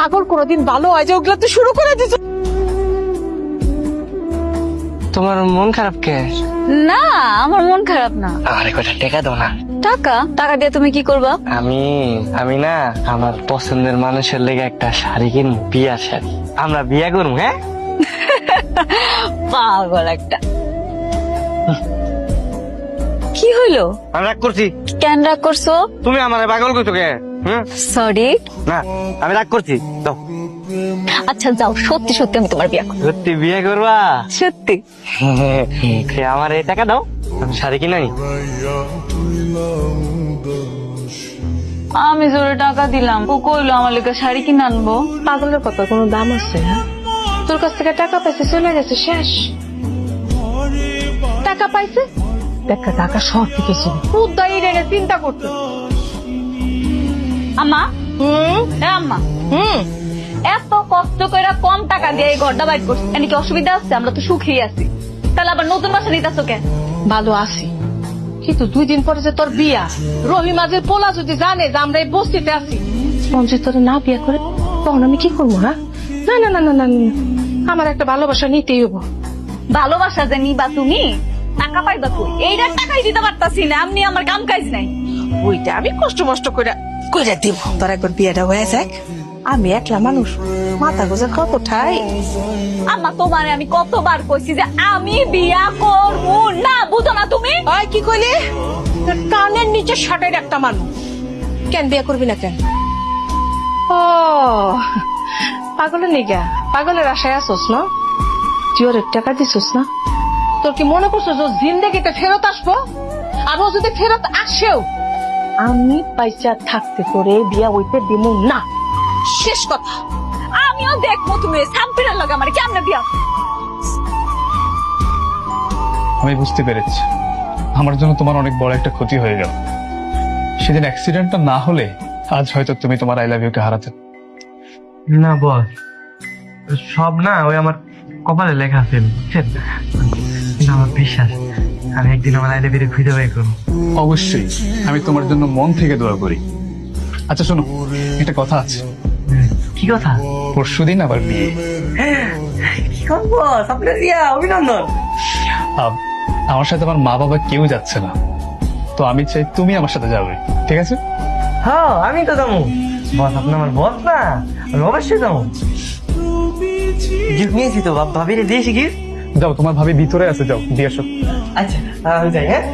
পাগল কোনোদিন ভালো হয় যে ওগুলা তো শুরু করে দিছ। তোমার মন খারাপ কে? না, আমার মন খারাপ না। আরে কয়টা টাকা দাও না। টাকা টাকা দিয়ে তুমি কি করবা? আমি না আমার পছন্দের মানুষের লেগে একটা শাড়ি কিনবো, বিয়ার শাড়ি। আমরা বিয়া করবো। হ্যাঁ, পাগল একটা। কি হইলো? আমি রাগ করছি। কেন রাগ করছো? তুমি আমার পাগল করছো কে? সরি। না, আমি রাগ করছি। দাও। আচ্ছা যাও, সত্যি সত্যি আমি তোমার বিয়ে করব। সত্যি বিয়ে করবা? সত্যি। আমার এই টাকা দাও, আমি শাড়ি কিনে নি। আমি জোরে টাকা দিলাম, ও কইলো আমার লেগে শাড়ি কিনে আনবো। পাগলের কথা কোনো দাম আছে? হ্যাঁ, তোর কাছ থেকে টাকা পাইছে, চলে গেছে, শেষ। টাকা পাইছে, দেখা টাকা সব থেকে ছিল, উদ্দাই রেগে চিন্তা করতে। আম্মা, আম্মা, এত কষ্ট করে কম টাকা দিয়ে এই ঘরটা বাইর করছি, এনে কি অসুবিধা আছে? আমরা তো সুখেই আছি, তাহলে আবার নতুন বাসা নিতেছো কেন? ভালো আছি, কিন্তু 2 দিন পরে যে তোর বিয়া, রহিমাজের পোলা যদি জানে যে আমরা এই বস্তিতে আছি, মঞ্জু তোর না বিয়া করে, তখন আমি কি করবো? হ্যাঁ, না না না না না না, আমার একটা ভালোবাসা নিতেই হবো। ভালোবাসা যে নিবা তুমি, টাকা পাইবা কই? এইটার টাকাই দিতে পারতাছি না, আমি আমার কাম কাজ নাই। ওইটা আমি কষ্ট মষ্ট করে দিব, তোর একবার বিয়েটা হয়ে যাক। আমি একলা মানুষ, মাথা গোজা কত ঠাই। আম্মা, তোমারে আমি কতবার কইছি যে আমি বিয়া করবো না, বুঝো না তুমি? ওই কি কইলি? তোর কানের নিচে শাটের একটা মানুষ, কেন বিয়ে করবি না কেন? ও পাগলের নিগা, পাগলের আশায় আসোস না? তুই ওর টাকা দিছিস না? তোর কি মনে করছো যে জিন্দেগিতে ফেরত আসবো? আর ও যদি ফেরত আসেও, আমি পয়সা থাকতে করে বিয়া হইতে দিব না, শেষ কথা। আমিও দেখবো তুমি সাম্পিরার লগে আমার কেমনে বিয়া। আমি বুঝতে পেরেছি আমার জন্য তোমার অনেক বড় একটা ক্ষতি হয়ে গেল। সেদিন অ্যাক্সিডেন্টটা না হলে আজ হয়তো তুমি তোমার আই লাভ ইউ কে হারাতে। না বস, সব না ওই আমার কপালে লেখা আছে, বুঝছেন? কিন্তু আমার বিশ্বাস আমি একদিন আমার আইলে বেরিয়ে খুঁজে বাই করবো। অবশ্যই আমি তোমার জন্য মন থেকে দোয়া করি। আচ্ছা শোনো, একটা কথা আছে। কি কথা? পরশুদিন আবার বিয়ে। কি করবো? আপনার বিয়া, অভিনন্দন। আমার সাথে আমার মা বাবা কেউ যাচ্ছে না, তো আমি চাই তুমি আমার সাথে যাবে, ঠিক আছে? হ্যাঁ, আমি তো যাবো। বস, আপনি আমার বস না, আমি অবশ্যই যাবো। গিফট নিয়েছি তো, ভাবিরে দিয়েছি গিফট। যাও, তোমার ভাবি ভিতরে আছে, যাও দিয়ে আসো। আচ্ছা, আমি যাই। হ্যাঁ।